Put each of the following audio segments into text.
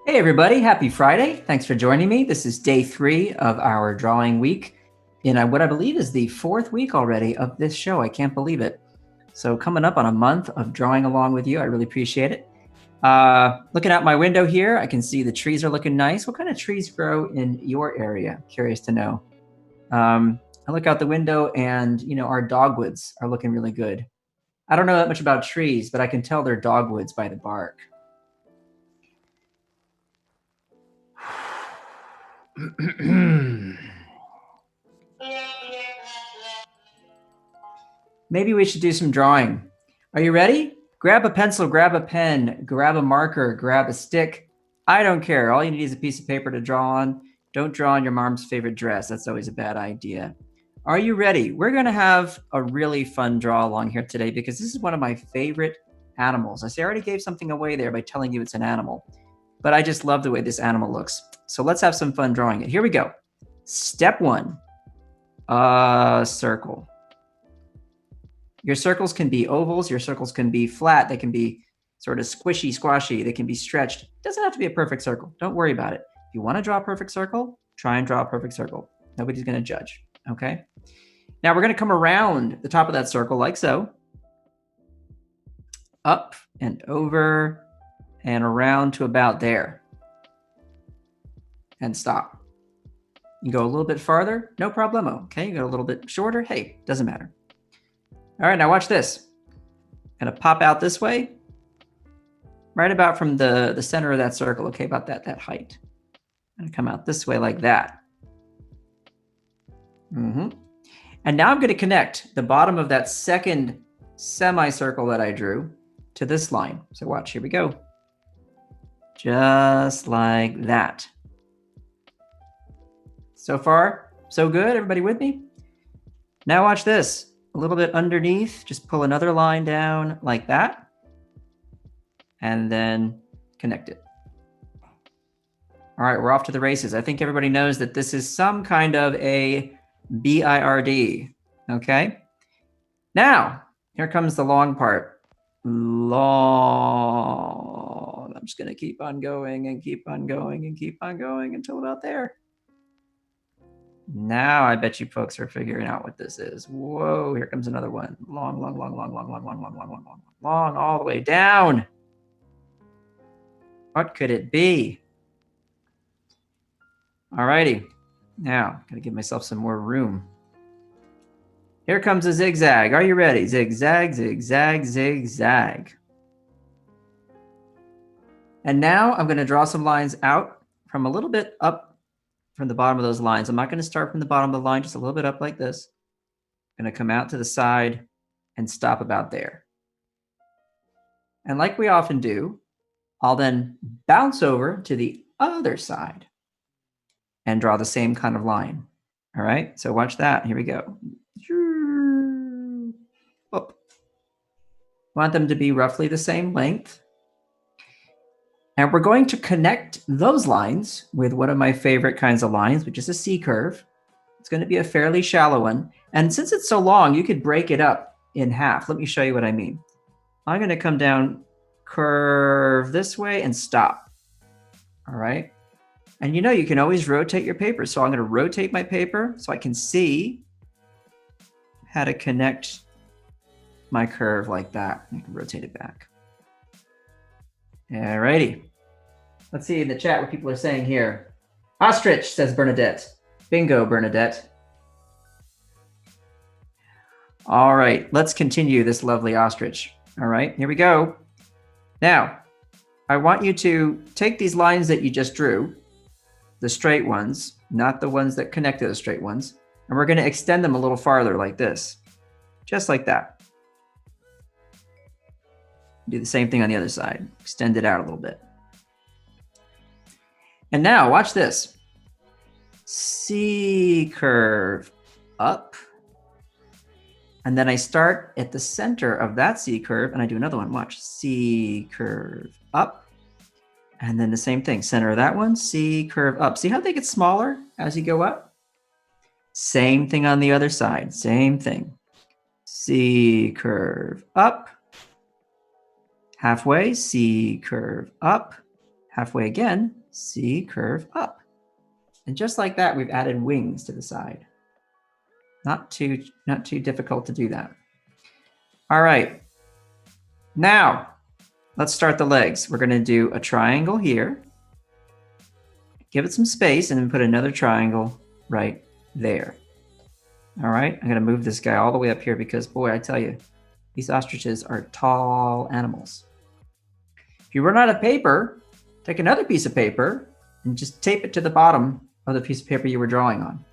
Hey everybody, happy Friday. Thanks for joining me. This is day 3 of our drawing week in what I believe is the 4th week already of this show. I can't believe it. So coming up on a month of drawing along with you, I really appreciate it. Looking out my window here, I can see the trees are looking nice. What kind of trees grow in your area? Curious to know. I look out the window and, our dogwoods are looking really good. I don't know that much about trees, but I can tell they're dogwoods by the bark. Maybe we should do some drawing. Are you ready? Grab a pencil, grab a pen, grab a marker, grab a stick. I don't care. All you need is a piece of paper to draw on. Don't draw on your mom's favorite dress. That's always a bad idea. Are you ready? We're going to have a really fun draw along here today because this is one of my favorite animals. I already gave something away there by telling you it's an animal, but I just love the way this animal looks. So let's have some fun drawing it. Here we go. Step 1, a circle. Your circles can be ovals, your circles can be flat, they can be sort of squishy, squashy, they can be stretched. It doesn't have to be a perfect circle. Don't worry about it. If you want to draw a perfect circle, try and draw a perfect circle. Nobody's going to judge, okay? Now we're going to come around the top of that circle like so. Up and over and around to about there. And stop. You go a little bit farther, no problemo, okay? You go a little bit shorter, hey, doesn't matter. All right, now watch this. I'm gonna pop out this way, right about from the center of that circle, okay, about that height. I'm gonna come out this way like that. And now I'm gonna connect the bottom of that second semicircle that I drew to this line. So watch, here we go. Just like that. So far, so good, everybody with me? Now watch this. A little bit underneath, just pull another line down like that, and then connect it. All right, we're off to the races. I think everybody knows that this is some kind of a BIRD, okay? Now, here comes the long part. Long. I'm just gonna keep on going and keep on going and keep on going until about there. Now I bet you folks are figuring out what this is. Whoa, here comes another one. Long, long, long, long, long, long, long, long, long, long, long, long, all the way down. What could it be? All righty. Now, gotta give myself some more room. Here comes a zigzag. Are you ready? Zigzag, zigzag, zigzag. And now I'm gonna draw some lines out from a little bit up from the bottom of those lines. I'm not going to start from the bottom of the line, just a little bit up like this. I'm going to come out to the side and stop about there. And like we often do, I'll then bounce over to the other side and draw the same kind of line. All right, so watch that. Here we go. Up. Want them to be roughly the same length. And we're going to connect those lines with one of my favorite kinds of lines, which is a C curve. It's going to be a fairly shallow one. And since it's so long, you could break it up in half. Let me show you what I mean. I'm going to come down, curve this way, and stop. All right. And you can always rotate your paper. So I'm going to rotate my paper so I can see how to connect my curve like that. I can rotate it back. All righty. Let's see in the chat what people are saying here. Ostrich, says Bernadette. Bingo, Bernadette. All right, let's continue this lovely ostrich. All right, here we go. Now, I want you to take these lines that you just drew, the straight ones, not the ones that connect to the straight ones, and we're going to extend them a little farther like this, just like that. Do the same thing on the other side. Extend it out a little bit. And now watch this. C curve up. And then I start at the center of that C curve and I do another one. Watch. C curve up. And then the same thing. Center of that one. C curve up. See how they get smaller as you go up? Same thing on the other side. Same thing. C curve up. Halfway, C curve up, halfway again, C, curve up. And just like that, we've added wings to the side. Not too difficult to do that. All right. Now, let's start the legs. We're going to do a triangle here. Give it some space and then put another triangle right there. All right. I'm going to move this guy all the way up here because, boy, I tell you, these ostriches are tall animals. If you run out of paper, take another piece of paper and just tape it to the bottom of the piece of paper you were drawing on.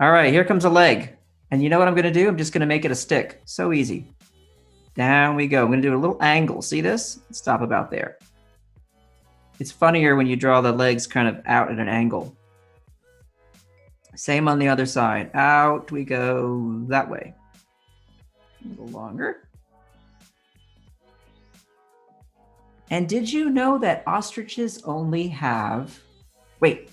All right, here comes a leg. And you know what I'm going to do? I'm just going to make it a stick. So easy. Down we go. I'm going to do a little angle. See this? Stop about there. It's funnier when you draw the legs kind of out at an angle. Same on the other side. Out we go that way. A little longer. And did you know that ostriches only have, wait,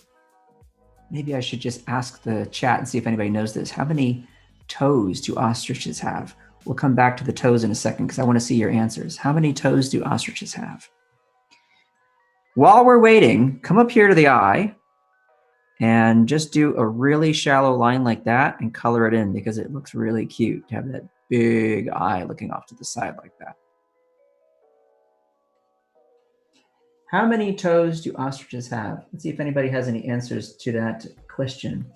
maybe I should just ask the chat and see if anybody knows this. How many toes do ostriches have? We'll come back to the toes in a second because I want to see your answers. How many toes do ostriches have? While we're waiting, come up here to the eye and just do a really shallow line like that and color it in because it looks really cute to have that big eye looking off to the side like that. How many toes do ostriches have? Let's see if anybody has any answers to that question.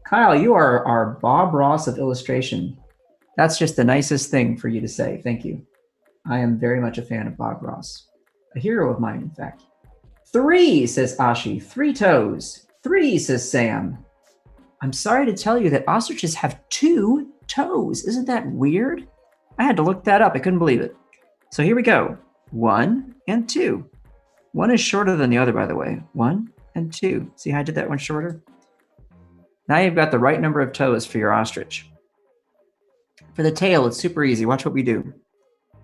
Kyle, you are our Bob Ross of illustration. That's just the nicest thing for you to say. Thank you. I am very much a fan of Bob Ross. A hero of mine, in fact. 3, says Ashi. 3 toes. 3, says Sam. I'm sorry to tell you that ostriches have 2 toes. Isn't that weird? I had to look that up. I couldn't believe it. So here we go. 1 and 2. 1 is shorter than the other, by the way. 1 and 2. See how I did that one shorter? Now you've got the right number of toes for your ostrich. For the tail, it's super easy. Watch what we do.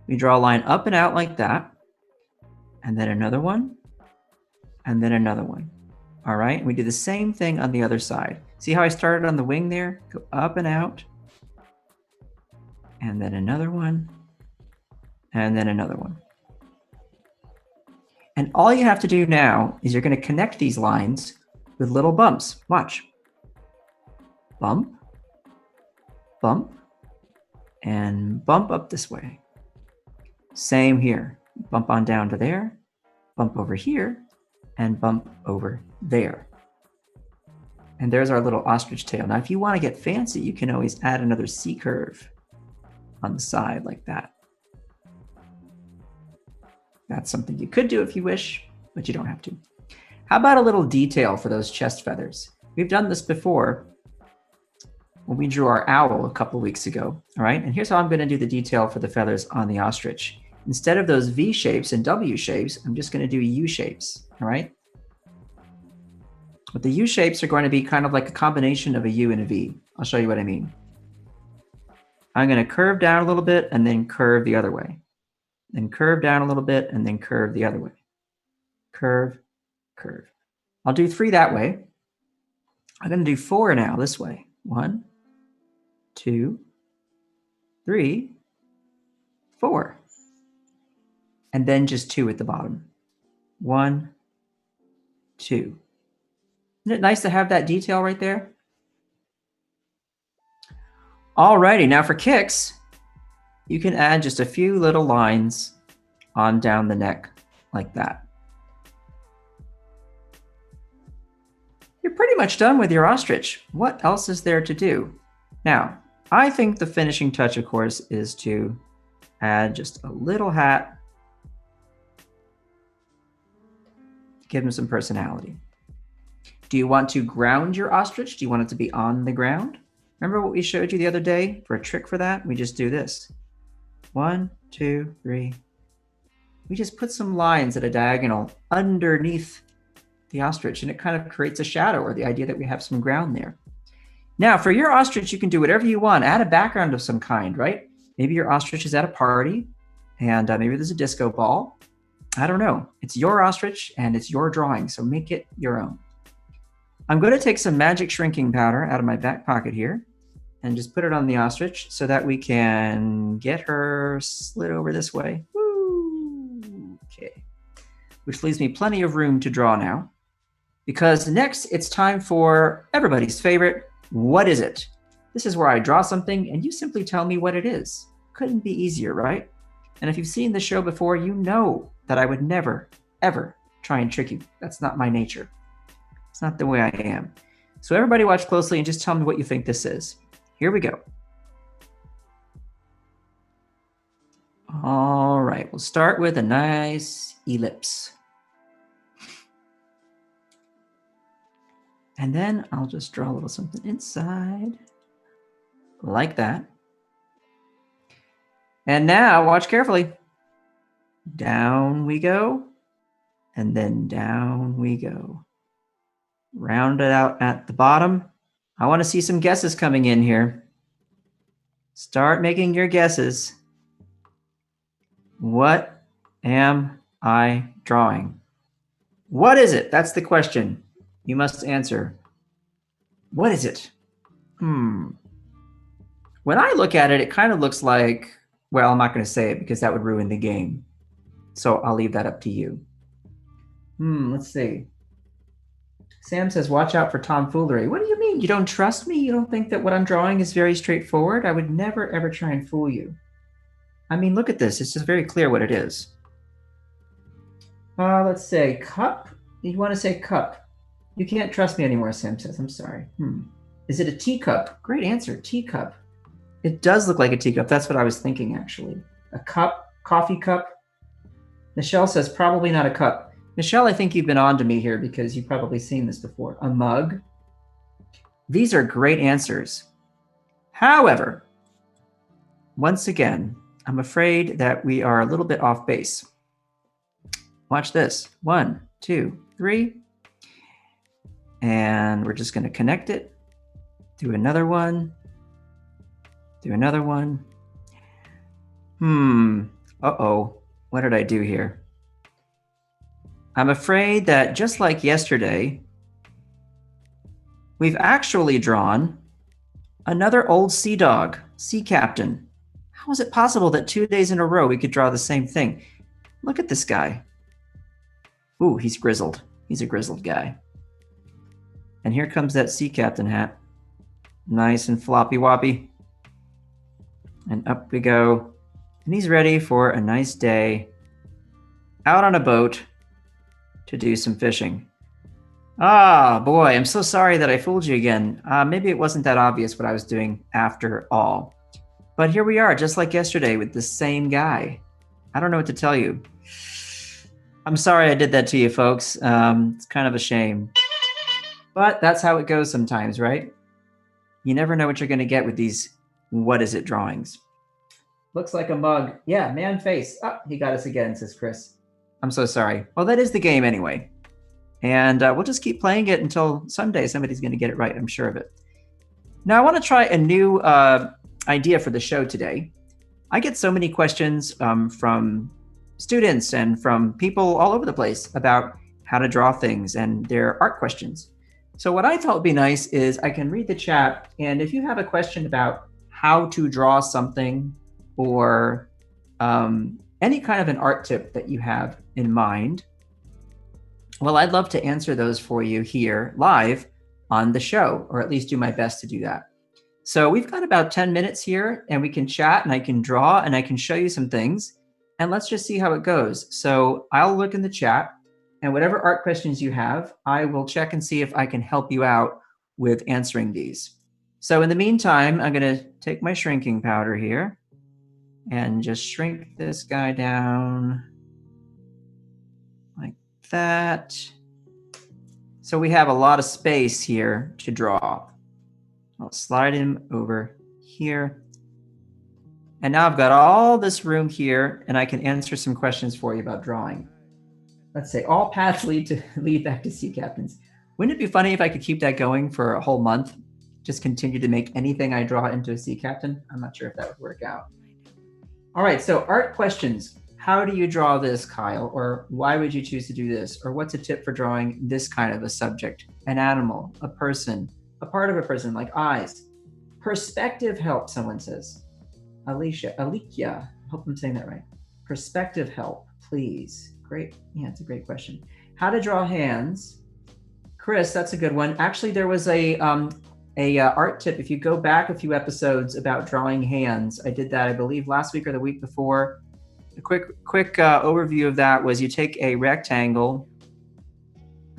We draw a line up and out like that, and then another one, and then another one. All right, we do the same thing on the other side. See how I started on the wing there? Go up and out, and then another one, and then another one. And all you have to do now is you're going to connect these lines with little bumps. Watch. Bump, bump, and bump up this way. Same here. Bump on down to there, bump over here, and bump over there. And there's our little ostrich tail. Now, if you want to get fancy, you can always add another C curve on the side like that. That's something you could do if you wish, but you don't have to. How about a little detail for those chest feathers? We've done this before when we drew our owl a couple of weeks ago, all right? And here's how I'm going to do the detail for the feathers on the ostrich. Instead of those V shapes and W shapes, I'm just going to do U shapes, all right? But the U shapes are going to be kind of like a combination of a U and a V. I'll show you what I mean. I'm going to curve down a little bit and then curve the other way. Then curve down a little bit and then curve the other way. Curve, curve. I'll do 3 that way. I'm going to do 4 now this way. 1, 2, 3, 4. And then just 2 at the bottom. 1, 2. Isn't it nice to have that detail right there? Alrighty, now for kicks, you can add just a few little lines on down the neck like that. You're pretty much done with your ostrich. What else is there to do? Now, I think the finishing touch, of course, is to add just a little hat. Give him some personality. Do you want to ground your ostrich? Do you want it to be on the ground? Remember what we showed you the other day? For a trick for that, we just do this. 1, 2, 3. We just put some lines at a diagonal underneath the ostrich, and it kind of creates a shadow, or the idea that we have some ground there. Now, for your ostrich, you can do whatever you want. Add a background of some kind, right? Maybe your ostrich is at a party, and maybe there's a disco ball. I don't know. It's your ostrich, and it's your drawing, so make it your own. I'm going to take some magic shrinking powder out of my back pocket here and just put it on the ostrich so that we can get her slid over this way. Woo! Okay. which leaves me plenty of room to draw now. Because next, it's time for everybody's favorite, what is it? This is where I draw something and you simply tell me what it is. Couldn't be easier, right? And if you've seen the show before, you know that I would never, ever try and trick you. That's not my nature. It's not the way I am. So everybody watch closely and just tell me what you think this is. Here we go. All right, we'll start with a nice ellipse. And then I'll just draw a little something inside, like that. And now, watch carefully. Down we go, and then down we go. Round it out at the bottom. I want to see some guesses coming in here. Start making your guesses. What am I drawing? What is it? That's the question. You must answer. What is it? When I look at it, it kind of looks like, well, I'm not going to say it because that would ruin the game. So I'll leave that up to you. Let's see. Sam says, watch out for tomfoolery. What do you mean? You don't trust me? You don't think that what I'm drawing is very straightforward? I would never, ever try and fool you. I mean, look at this. It's just very clear what it is. Let's say cup. You want to say cup. You can't trust me anymore, Sam says. I'm sorry. Is it a teacup? Great answer, teacup. It does look like a teacup. That's what I was thinking, actually. A cup, coffee cup. Michelle says, probably not a cup. Michelle, I think you've been on to me here because you've probably seen this before. A mug. These are great answers. However, once again, I'm afraid that we are a little bit off base. Watch this. 1, 2, 3. And we're just going to connect it. Do another one. Do another one. Uh-oh. What did I do here? I'm afraid that just like yesterday, we've actually drawn another old sea dog, sea captain. How is it possible that 2 days in a row we could draw the same thing? Look at this guy. Ooh, he's grizzled. He's a grizzled guy. And here comes that sea captain hat. Nice and floppy woppy. And up we go. And he's ready for a nice day out on a boat to do some fishing. Ah, boy, I'm so sorry that I fooled you again. Maybe it wasn't that obvious what I was doing after all. But here we are, just like yesterday with the same guy. I don't know what to tell you. I'm sorry I did that to you, folks. It's kind of a shame. But that's how it goes sometimes, right? You never know what you're going to get with these what is it drawings. Looks like a mug. Yeah, man face. Oh, he got us again, says Chris. I'm so sorry. Well, that is the game anyway. And we'll just keep playing it until someday somebody's going to get it right. I'm sure of it. Now, I want to try a new idea for the show today. I get so many questions from students and from people all over the place about how to draw things and their art questions. So what I thought would be nice is I can read the chat. And if you have a question about how to draw something or any kind of an art tip that you have in mind, well, I'd love to answer those for you here live on the show, or at least do my best to do that. So we've got about 10 minutes here and we can chat and I can draw and I can show you some things and let's just see how it goes. So I'll look in the chat and whatever art questions you have, I will check and see if I can help you out with answering these. So in the meantime, I'm going to take my shrinking powder here and just shrink this guy down like that. So we have a lot of space here to draw. I'll slide him over here. And now I've got all this room here and I can answer some questions for you about drawing. Let's say all paths lead back to sea captains. Wouldn't it be funny if I could keep that going for a whole month? Just continue to make anything I draw into a sea captain? I'm not sure if that would work out. All right, so art questions. How do you draw this, Kyle? Or why would you choose to do this? Or what's a tip for drawing this kind of a subject? An animal, a person, a part of a person like eyes. Perspective help, someone says. Alicia, I hope I'm saying that right. Perspective help, please. great. Yeah, it's a great question. How to draw hands. Chris, that's a good one. Actually, there was a art tip. If you go back a few episodes about drawing hands, I did that, I believe, last week or the week before. A quick overview of that was you take a rectangle.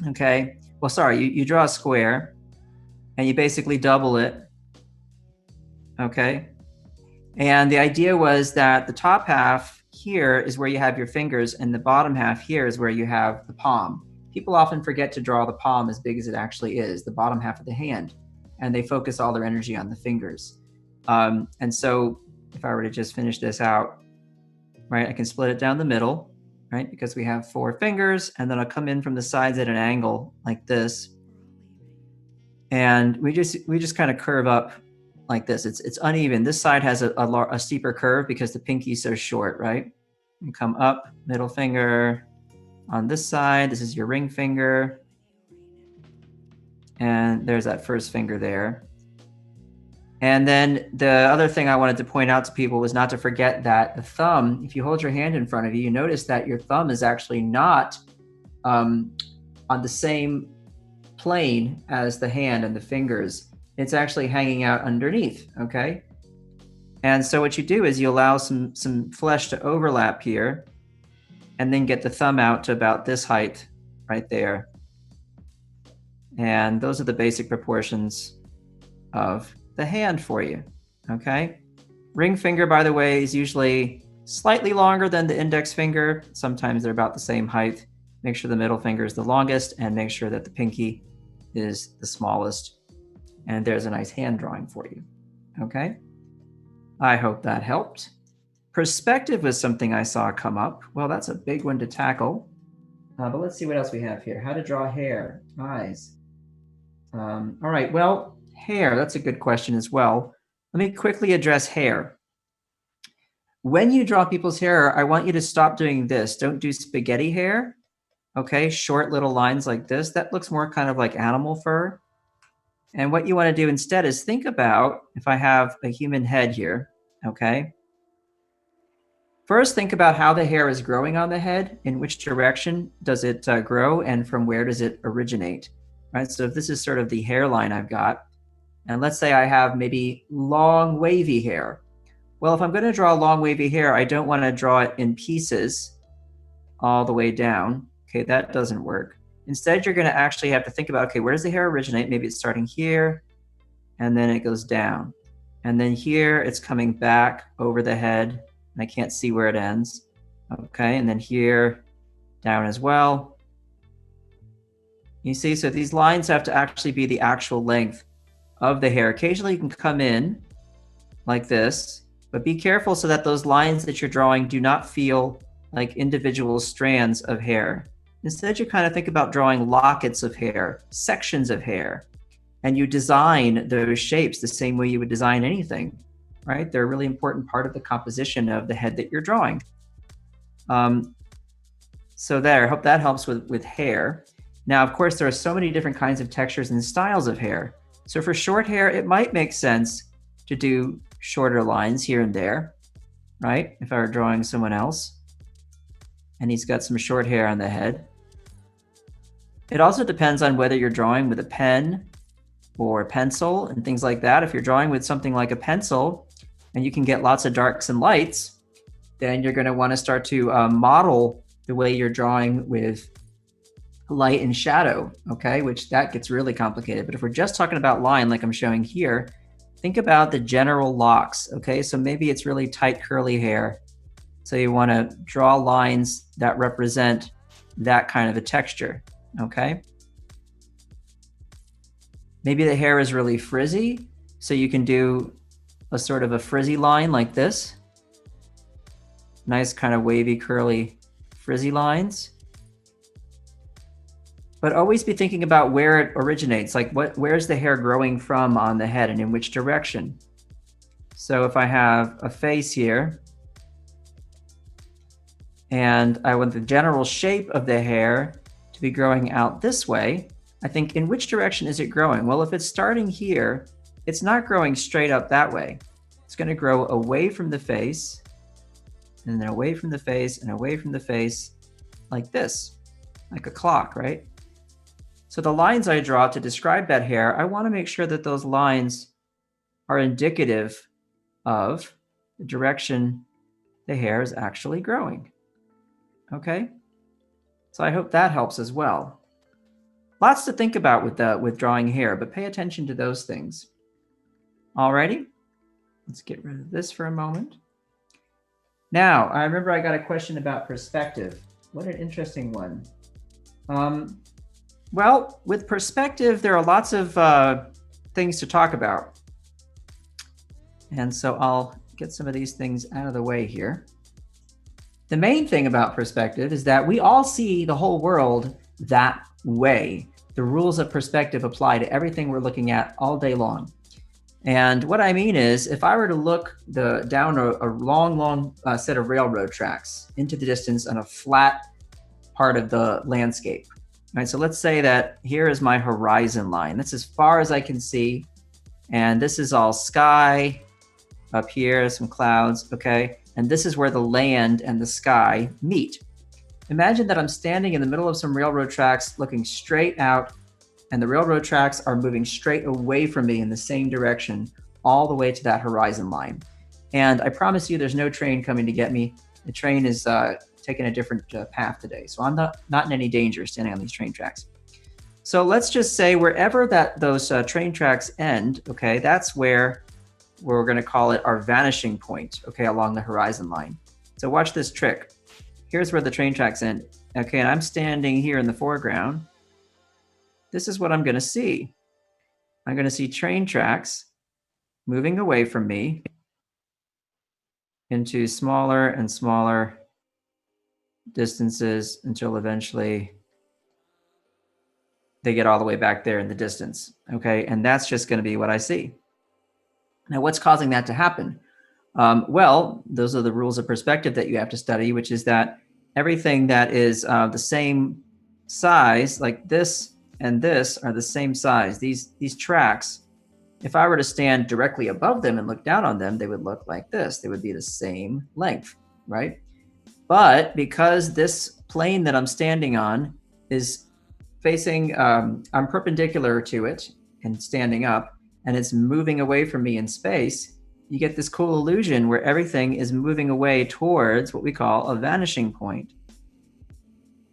Okay. Well, sorry, you draw a square, and you basically double it. Okay. And the idea was that the top half here is where you have your fingers, and the bottom half here is where you have the palm. People often forget to draw the palm as big as it actually is, the bottom half of the hand, and they focus all their energy on the fingers. And so if I were to just finish this out, right, I can split it down the middle, right, because we have 4 fingers, and then I'll come in from the sides at an angle like this. And we just kind of curve up like this. It's uneven. This side has a steeper curve because the pinky's so short, right? You come up, middle finger on this side. This is your ring finger. And there's that first finger there. And then the other thing I wanted to point out to people was not to forget that the thumb, if you hold your hand in front of you, you notice that your thumb is actually not on the same plane as the hand and the fingers. It's actually hanging out underneath, okay? And so what you do is you allow some flesh to overlap here, and then get the thumb out to about this height right there. And those are the basic proportions of the hand for you, okay? Ring finger, by the way, is usually slightly longer than the index finger. Sometimes they're about the same height. Make sure the middle finger is the longest, and make sure that the pinky is the smallest. And there's a nice hand drawing for you, okay? I hope that helped. Perspective was something I saw come up. Well, that's a big one to tackle. But let's see what else we have here. How to draw hair, eyes. All right, well, hair, that's a good question as well. Let me quickly address hair. When you draw people's hair, I want you to stop doing this. Don't do spaghetti hair, okay? Short little lines like this. That looks more kind of like animal fur. And what you want to do instead is think about, if I have a human head here, okay? First, think about how the hair is growing on the head, in which direction does it grow, and from where does it originate, right? So if this is sort of the hairline I've got, and let's say I have maybe long wavy hair. Well, if I'm going to draw long wavy hair, I don't want to draw it in pieces all the way down. Okay, that doesn't work. Instead, you're going to actually have to think about, okay, where does the hair originate? Maybe it's starting here, and then it goes down. And then here, it's coming back over the head, and I can't see where it ends. Okay, and then here, down as well. You see, so these lines have to actually be the actual length of the hair. Occasionally, you can come in like this, but be careful so that those lines that you're drawing do not feel like individual strands of hair. Instead, you kind of think about drawing lockets of hair, sections of hair, and you design those shapes the same way you would design anything, right? They're a really important part of the composition of the head that you're drawing. So there, I hope that helps with hair. Now, of course, there are so many different kinds of textures and styles of hair. So for short hair, it might make sense to do shorter lines here and there, right? If I were drawing someone else and he's got some short hair on the head. It also depends on whether you're drawing with a pen or a pencil and things like that. If you're drawing with something like a pencil and you can get lots of darks and lights, then you're going to want to start to model the way you're drawing with light and shadow, okay? Which that gets really complicated. But if we're just talking about line, like I'm showing here, think about the general locks, okay? So maybe it's really tight curly hair. So you want to draw lines that represent that kind of a texture, okay? Maybe the hair is really frizzy, so you can do a sort of a frizzy line like this. Nice kind of wavy, curly, frizzy lines. But always be thinking about where it originates, like where's the hair growing from on the head and in which direction. So if I have a face here, and I want the general shape of the hair to be growing out this way, I think in which direction is it growing? Well, if it's starting here, it's not growing straight up that way. It's going to grow away from the face, and then away from the face, and away from the face, like this, like a clock, right? So the lines I draw to describe that hair, I want to make sure that those lines are indicative of the direction the hair is actually growing. Okay? So I hope that helps as well. Lots to think about with drawing hair, but pay attention to those things. Alrighty? Let's get rid of this for a moment. Now, I remember I got a question about perspective. What an interesting one. Well, with perspective, there are lots of things to talk about. And so I'll get some of these things out of the way here. The main thing about perspective is that we all see the whole world that way. The rules of perspective apply to everything we're looking at all day long. And what I mean is, if I were to look down a long set of railroad tracks into the distance on a flat part of the landscape, right? So let's say that here is my horizon line. That's as far as I can see. And this is all sky. Up here, some clouds, okay? And this is where the land and the sky meet. Imagine that I'm standing in the middle of some railroad tracks looking straight out, and the railroad tracks are moving straight away from me in the same direction all the way to that horizon line. And I promise you there's no train coming to get me. The train is taking a different path today. So I'm not in any danger standing on these train tracks. So let's just say wherever those train tracks end, okay, that's where we're going to call it our vanishing point, okay, along the horizon line. So watch this trick. Here's where the train tracks end. Okay, and I'm standing here in the foreground. This is what I'm going to see. I'm going to see train tracks moving away from me into smaller and smaller distances until eventually they get all the way back there in the distance, okay? And that's just going to be what I see. Now, what's causing that to happen? Well, those are the rules of perspective that you have to study, which is that everything that is the same size, like this and this, are the same size. These tracks, if I were to stand directly above them and look down on them, they would look like this. They would be the same length, right? But because this plane that I'm standing on is facing, I'm perpendicular to it and standing up, and it's moving away from me in space, you get this cool illusion where everything is moving away towards what we call a vanishing point.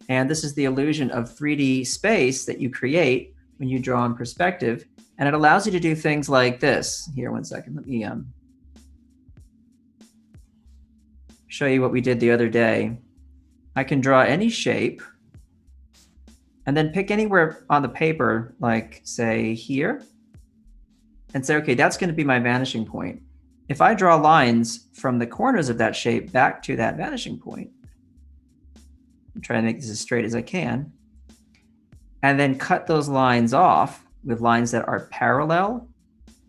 And this is the illusion of 3D space that you create when you draw in perspective. And it allows you to do things like this. Here, one second, let me show you what we did the other day. I can draw any shape and then pick anywhere on the paper, like say here, and say, okay, that's going to be my vanishing point. If I draw lines from the corners of that shape back to that vanishing point, I'm trying to make this as straight as I can, and then cut those lines off with lines that are parallel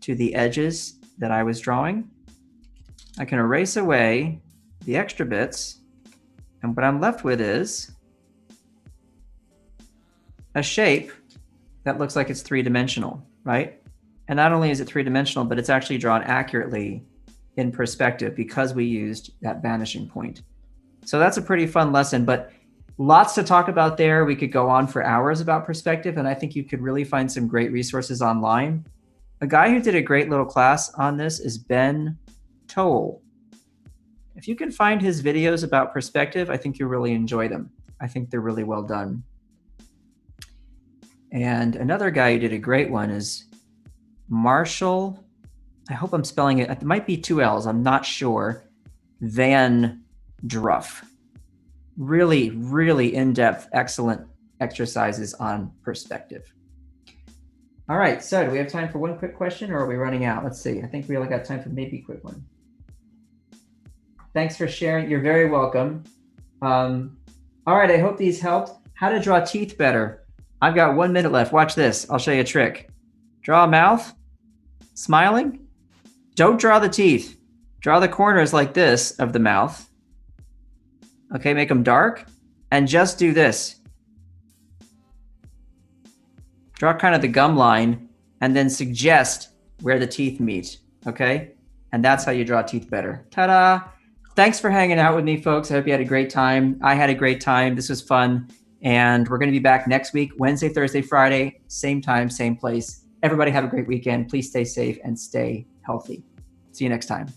to the edges that I was drawing, I can erase away the extra bits, and what I'm left with is a shape that looks like it's three-dimensional, right? And not only is it three-dimensional, but it's actually drawn accurately in perspective because we used that vanishing point. So that's a pretty fun lesson, but lots to talk about there. We could go on for hours about perspective, and I think you could really find some great resources online. A guy who did a great little class on this is Ben Toll. If you can find his videos about perspective, I think you'll really enjoy them. I think they're really well done. And another guy who did a great one is Marshall, I hope I'm spelling it, it might be 2 L's, I'm not sure, Van Druff. Really, really in-depth, excellent exercises on perspective. All right, so do we have time for one quick question or are we running out? Let's see, I think we only got time for maybe a quick one. Thanks for sharing, you're very welcome. All right, I hope these helped. How to draw teeth better. I've got 1 minute left, watch this, I'll show you a trick. Draw a mouth, smiling. Don't draw the teeth. Draw the corners like this of the mouth. Okay, make them dark. And just do this. Draw kind of the gum line and then suggest where the teeth meet, okay? And that's how you draw teeth better. Ta-da! thanks for hanging out with me, folks. I hope you had a great time. I had a great time. This was fun. And we're going to be back next week, Wednesday, Thursday, Friday, same time, same place. Everybody have a great weekend. Please stay safe and stay healthy. See you next time.